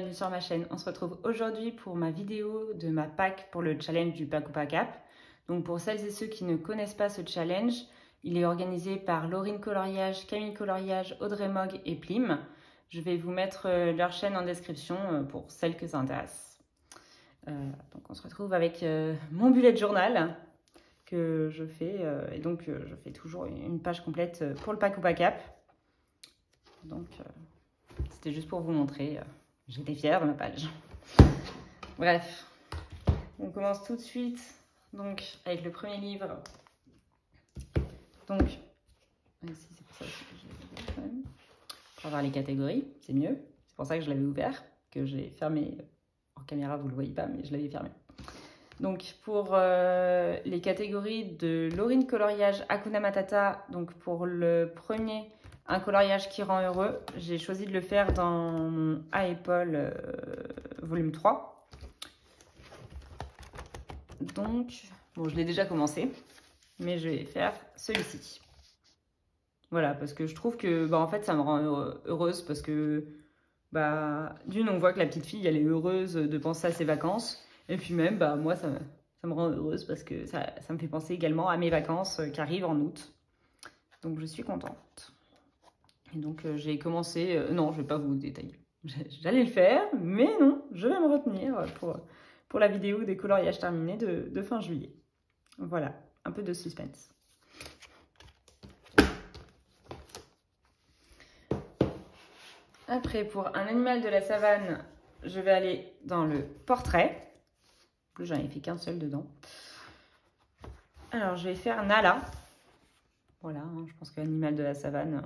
bienvenue sur ma chaîne. On se retrouve aujourd'hui pour ma vidéo de ma pack pour le challenge du Pack ou Pack App. Donc pour celles et ceux qui ne connaissent pas ce challenge, il est organisé par Laurine Coloriage, Camille Coloriage, Audrey Mogg et Plim. Je vais vous mettre leur chaîne en description pour celles que ça intéresse. Donc on se retrouve avec mon bullet journal que je fais. Et donc je fais toujours une page complète pour le Pack ou Pack App. Donc c'était juste pour vous montrer. J'étais fière de ma page. Bref, on commence tout de suite donc avec le premier livre. Donc, ici c'est pour ça que je l'ai ouvert quand même. Pour avoir les catégories, c'est mieux. C'est pour ça que je l'avais ouvert, que j'ai fermé. En caméra, vous ne le voyez pas, mais je l'avais fermé. Donc, pour les catégories de Laurine Coloriage Hakuna Matata, donc pour le premier, un coloriage qui rend heureux, j'ai choisi de le faire dans mon A-Épaule volume 3. Donc, bon, je l'ai déjà commencé, mais je vais faire celui-ci. Voilà, parce que je trouve que, en fait, ça me rend heureuse, parce que, d'une, on voit que la petite fille, elle est heureuse de penser à ses vacances, et puis même, moi, ça me rend heureuse, parce que ça me fait penser également à mes vacances qui arrivent en août. Donc, je suis contente. Et donc, j'ai commencé... non, je ne vais pas vous détailler. J'allais le faire, mais non, je vais me retenir pour la vidéo des coloriages terminés de fin juillet. Voilà, un peu de suspense. Après, pour un animal de la savane, je vais aller dans le portrait. En plus, j'en ai fait qu'un seul dedans. Alors, je vais faire Nala. Voilà, hein, je pense que l'animal de la savane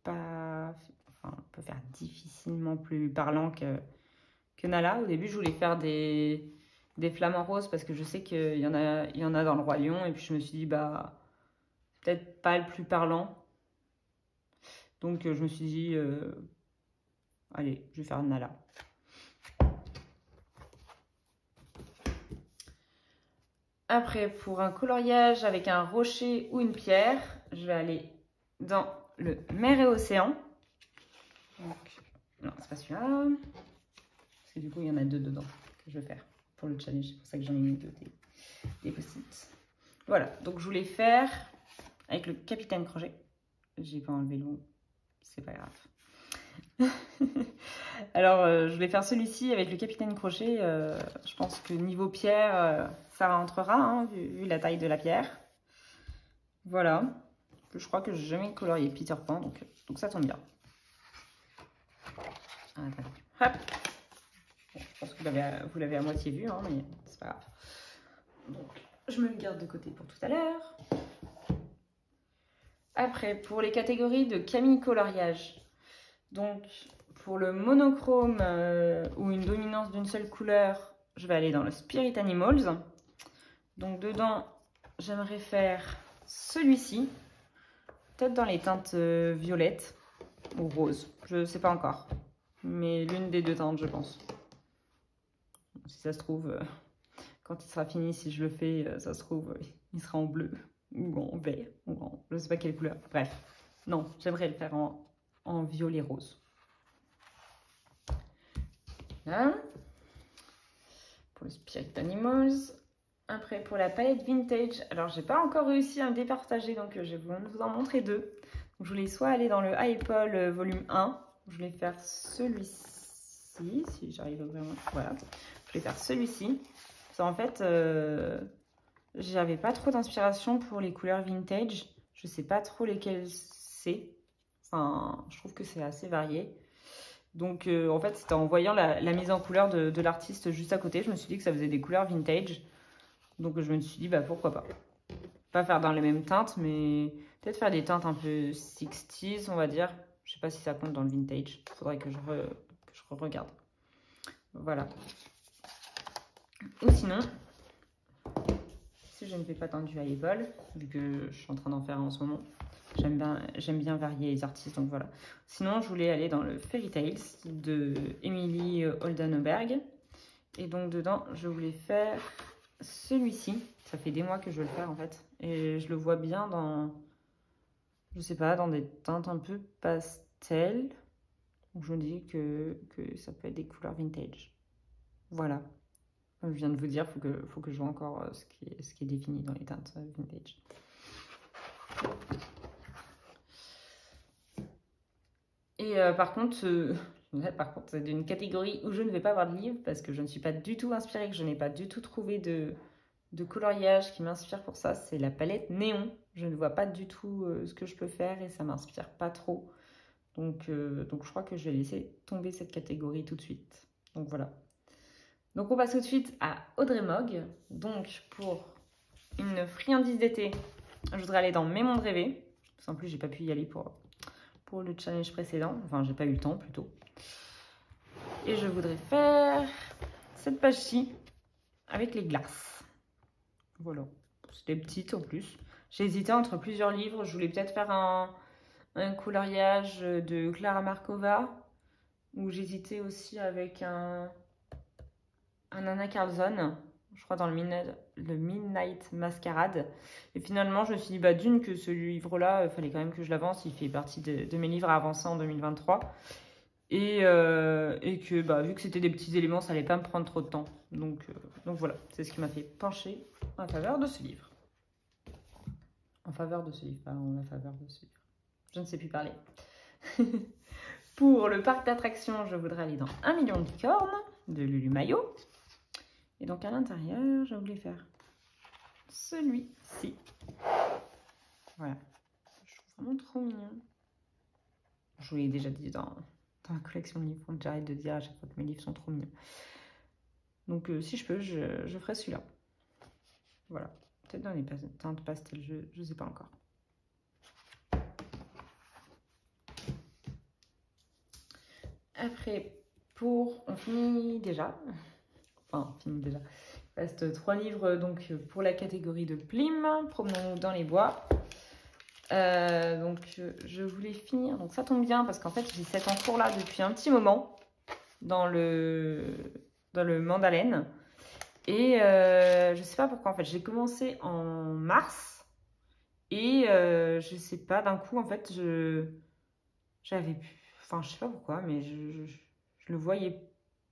peut faire difficilement plus parlant que Nala. Au début, je voulais faire des flamants roses parce que je sais qu'il y en a dans le Roi Lion. Et puis, je me suis dit, peut-être pas le plus parlant. Donc, je me suis dit, allez, je vais faire Nala. Après, pour un coloriage avec un rocher ou une pierre, je vais aller dans le mer et océan. Donc, non, c'est pas celui-là. Parce que du coup, il y en a deux dedans que je vais faire pour le challenge. C'est pour ça que j'en ai mis deux des post-it. Voilà, donc je voulais faire avec le Capitaine Crochet. J'ai pas enlevé le long, c'est pas grave. Alors, je vais faire celui-ci avec le Capitaine Crochet. Je pense que niveau pierre, ça rentrera, hein, vu la taille de la pierre. Voilà. Je crois que j'ai jamais colorié Peter Pan, donc ça tombe bien. Hop. Bon, je pense que vous l'avez à moitié vu, hein, mais c'est pas grave. Donc, je me le garde de côté pour tout à l'heure. Après, pour les catégories de Camille Coloriage, donc pour le monochrome ou une dominance d'une seule couleur, je vais aller dans le Spirit Animals. Donc dedans, j'aimerais faire celui-ci, peut-être dans les teintes violettes ou roses, je ne sais pas encore, mais l'une des deux teintes, je pense. Si ça se trouve, quand il sera fini, si je le fais, ça se trouve, il sera en bleu ou en vert, ou en je ne sais pas quelle couleur. Bref, non, j'aimerais le faire en violet rose. Là. Pour le Spirit Animals. Après, pour la palette Vintage, alors j'ai pas encore réussi à me départager, donc je vais vous en montrer deux. Donc, je voulais soit aller dans le A-Épaule volume 1, je voulais faire celui-ci, si j'arrive vraiment, voilà. Je voulais faire celui-ci. En fait, j'avais pas trop d'inspiration pour les couleurs vintage. Je sais pas trop lesquelles c'est. Enfin, je trouve que c'est assez varié. Donc, en fait, c'était en voyant la mise en couleur de l'artiste juste à côté, je me suis dit que ça faisait des couleurs vintage. Donc, je me suis dit, pourquoi pas. Pas faire dans les mêmes teintes, mais peut-être faire des teintes un peu 60s, on va dire. Je sais pas si ça compte dans le vintage. Il faudrait que je regarde. Voilà. Ou sinon, si je ne fais pas tendu à A-Épaule, vu que je suis en train d'en faire en ce moment, j'aime bien varier les artistes, donc voilà. Sinon, je voulais aller dans le Fairy Tales de Emily Oldenburg. Et donc, dedans, je voulais faire celui-ci. Ça fait des mois que je veux le faire, en fait. Et je le vois bien dans, je sais pas, dans des teintes un peu pastel. Donc je me dis que ça peut être des couleurs vintage. Voilà. Comme je viens de vous dire, faut que je vois encore ce qui est défini dans les teintes vintage. Et par contre, c'est d'une catégorie où je ne vais pas avoir de livre parce que je ne suis pas du tout inspirée, que je n'ai pas du tout trouvé de coloriage qui m'inspire pour ça. C'est la palette Néon. Je ne vois pas du tout ce que je peux faire et ça m'inspire pas trop. Donc je crois que je vais laisser tomber cette catégorie tout de suite. Donc voilà. Donc on passe tout de suite à Audrey Mogg. Donc pour une friandise d'été, je voudrais aller dans Mes mondes rêvés. Parce qu'en plus, j'ai pas pu y aller pour le challenge précédent. Enfin, j'ai pas eu le temps plutôt. Et je voudrais faire cette page-ci avec les glaces. Voilà. C'était petite en plus. J'ai hésité entre plusieurs livres. Je voulais peut-être faire un coloriage de Clara Markova. Ou j'hésitais aussi avec un Anna Carlson. Je crois dans le Midnight Masquerade. Et finalement, je me suis dit, bah, d'une, que ce livre-là, il fallait quand même que je l'avance. Il fait partie de mes livres à avancer en 2023. Et que, bah, vu que c'était des petits éléments, ça allait pas me prendre trop de temps. Donc voilà, c'est ce qui m'a fait pencher en faveur de ce livre. En faveur de ce livre, pas en la faveur de ce livre. Je ne sais plus parler. Pour le parc d'attractions, je voudrais aller dans 1 million de licornes de Lulu Maillot. Et donc à l'intérieur, je voulais faire celui-ci. Voilà. Je trouve vraiment trop mignon. Je vous l'ai déjà dit dans la collection de livres. J'arrête de dire à chaque fois que mes livres sont trop mignons. Donc si je peux, je ferai celui-là. Voilà. Peut-être dans les teintes pastel, je ne sais pas encore. Après, on finit déjà. Enfin, on finit déjà. Il reste 3 livres donc pour la catégorie de Plim. Promenons-nous dans les bois. Donc je voulais finir. Donc ça tombe bien parce qu'en fait j'ai cet en cours là depuis un petit moment dans le mandalaine. Et je sais pas pourquoi en fait. J'ai commencé en mars. Et je sais pas, d'un coup en fait j'avais pu. Enfin je sais pas pourquoi, mais je le voyais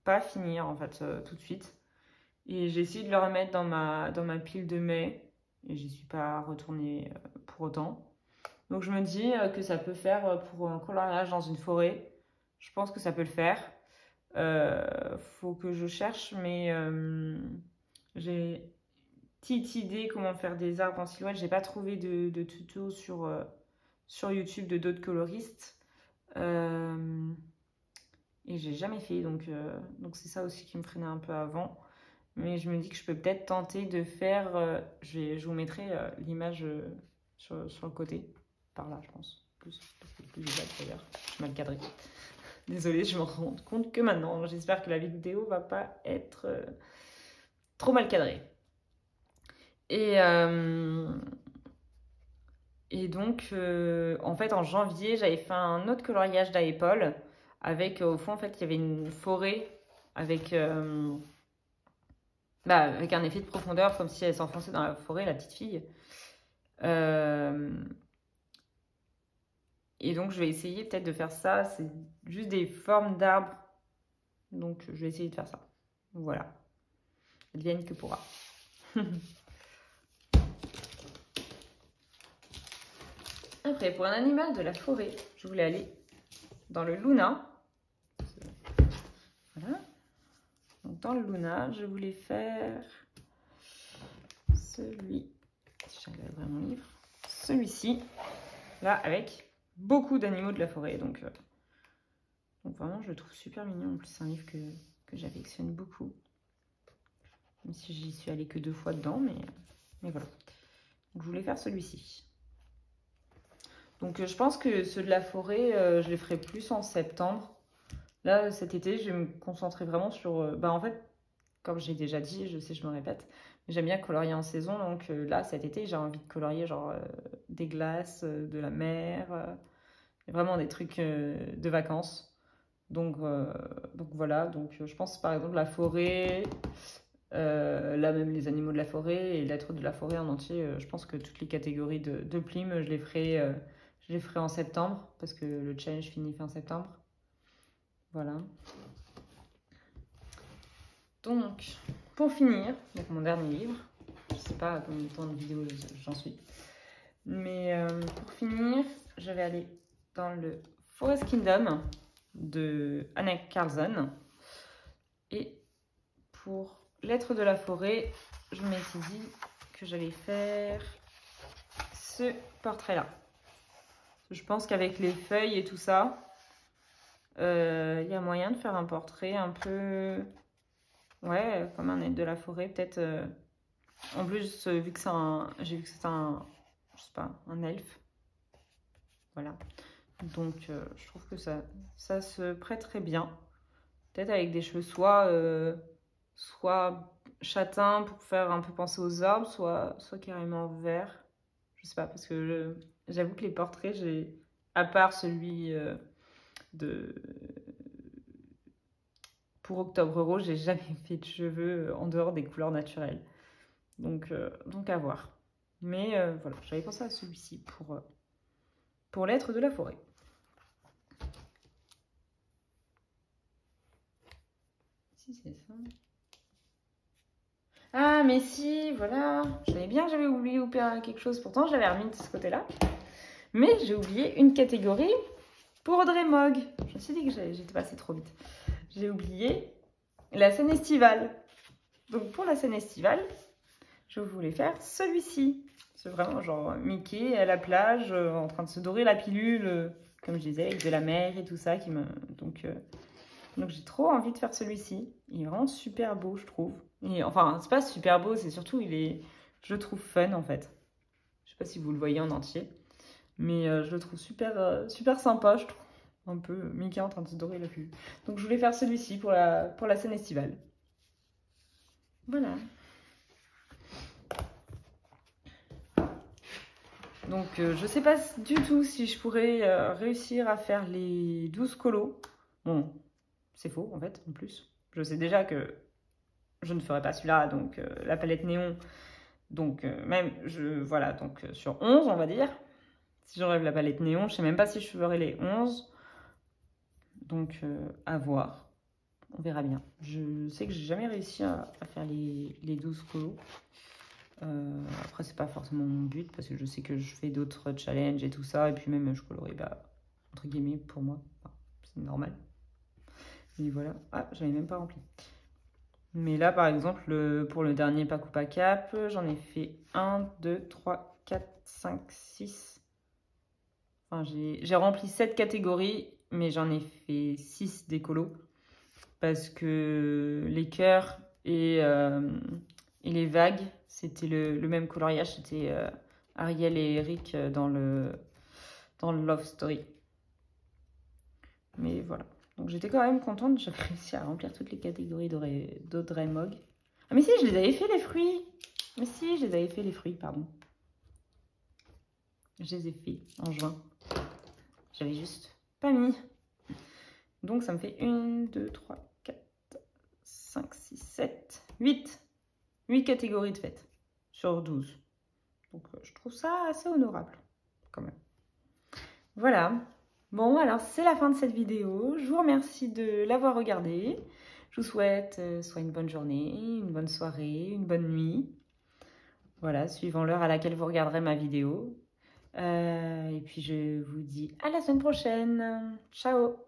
pas finir en fait tout de suite. Et j'ai essayé de le remettre dans ma pile de mai. Et j'y suis pas retournée pour autant. Donc je me dis que ça peut faire pour un coloriage dans une forêt. Je pense que ça peut le faire. Faut que je cherche, mais j'ai une petite idée comment faire des arbres en silhouette. J'ai pas trouvé de tuto sur YouTube de d'autres coloristes. Et j'ai jamais fait, donc c'est ça aussi qui me freinait un peu avant. Mais je me dis que je peux peut-être tenter de faire... je vous mettrai l'image sur le côté. Par là, je pense. Plus d'ailleurs. Je suis mal cadrée. Désolée, je me rends compte que maintenant. J'espère que la vidéo va pas être trop mal cadrée. Et donc, en fait, en janvier, j'avais fait un autre coloriage d'Aepol avec, au fond, en fait, il y avait une forêt avec un effet de profondeur, comme si elle s'enfonçait dans la forêt, la petite fille. Et donc, je vais essayer peut-être de faire ça. C'est juste des formes d'arbres. Donc, je vais essayer de faire ça. Voilà. Advienne que pourra. Après, pour un animal de la forêt, je voulais aller dans le Luna. Voilà. Donc, dans le Luna, je voulais faire celui... Si j'arrive à ouvrir mon livre. Celui-ci. Là, avec beaucoup d'animaux de la forêt. Donc vraiment, je le trouve super mignon. En plus, c'est un livre que j'affectionne beaucoup. Même si j'y suis allée que 2 fois dedans, mais voilà. Donc, je voulais faire celui-ci. Donc, je pense que ceux de la forêt, je les ferai plus en septembre. Là, cet été, je vais me concentrer vraiment sur... en fait, comme j'ai déjà dit, je sais, je me répète, mais j'aime bien colorier en saison. Donc là, cet été, j'ai envie de colorier genre des glaces, de la mer, vraiment des trucs de vacances. Donc voilà, donc je pense par exemple la forêt, là même les animaux de la forêt et l'être de la forêt en entier. Je pense que toutes les catégories de Plim, je les ferai en septembre parce que le challenge finit fin septembre. Voilà. Donc, pour finir, donc mon dernier livre, je sais pas combien de temps de vidéo j'en suis, mais pour finir, je vais aller dans le Forest Kingdom de Anna Carlson. Et pour Lettres de la forêt, je m'étais dit que j'allais faire ce portrait-là. Je pense qu'avec les feuilles et tout ça, y a moyen de faire un portrait un peu... Ouais, comme un être de la forêt, peut-être... En plus, vu que c'est un... J'ai vu que c'est un... Je sais pas, un elfe. Voilà. Donc, je trouve que ça se prête très bien. Peut-être avec des cheveux soit châtain pour faire un peu penser aux arbres, soit carrément vert. Je sais pas, parce que j'avoue que les portraits, à part celui pour Octobre Rose, j'ai jamais fait de cheveux en dehors des couleurs naturelles. Donc à voir. Mais voilà, j'avais pensé à celui-ci pour l'être de la forêt. Si c'est ça. Ah, mais si, voilà. Je savais bien que j'avais oublié quelque chose. Pourtant, j'avais remis de ce côté-là. Mais j'ai oublié une catégorie pour Audrey Mogg. Je me suis dit que j'étais passée trop vite. J'ai oublié la scène estivale. Donc, pour la scène estivale, je voulais faire celui-ci. C'est vraiment genre Mickey à la plage, en train de se dorer la pilule, comme je disais, avec de la mer et tout ça. Donc j'ai trop envie de faire celui-ci. Il est vraiment super beau, je trouve. Et, enfin, c'est pas super beau, c'est surtout, je le trouve fun, en fait. Je sais pas si vous le voyez en entier. Mais je le trouve super, super sympa, je trouve. Un peu Mickey en train de se dorer la pilule. Donc je voulais faire celui-ci pour la scène estivale. Voilà. Donc je sais pas du tout si je pourrais réussir à faire les 12 colos. Bon, c'est faux en fait, en plus. Je sais déjà que je ne ferai pas celui-là, donc la palette néon. Donc voilà, donc sur 11 on va dire. Si j'enlève la palette néon, je sais même pas si je ferai les 11. Donc à voir. On verra bien. Je sais que j'ai jamais réussi à faire les 12 colos. Après, c'est pas forcément mon but parce que je sais que je fais d'autres challenges et tout ça. Et puis même, je colorie, entre guillemets, pour moi. Enfin, c'est normal. Mais voilà. Ah, j'avais même pas rempli. Mais là, par exemple, pour le dernier Pack ou Pas Cap, j'en ai fait 1, 2, 3, 4, 5, 6. Enfin, j'ai rempli 7 catégories, mais j'en ai fait 6 des colos. Parce que les cœurs et les vagues, c'était le même coloriage. C'était Ariel et Eric dans le Love Story. Mais voilà. Donc j'étais quand même contente. J'avais réussi à remplir toutes les catégories d'Audrey Mogg. Ah mais si, je les avais fait les fruits. Mais si, je les avais fait les fruits, pardon. Je les ai fait en juin. J'avais juste pas mis. Donc ça me fait 1, 2, 3, 4, 5, 6, 7, 8. 8 catégories de fêtes sur 12. Donc je trouve ça assez honorable quand même. Voilà. Bon, alors c'est la fin de cette vidéo. Je vous remercie de l'avoir regardée. Je vous souhaite soit une bonne journée, une bonne soirée, une bonne nuit. Voilà, suivant l'heure à laquelle vous regarderez ma vidéo. Et puis je vous dis à la semaine prochaine. Ciao!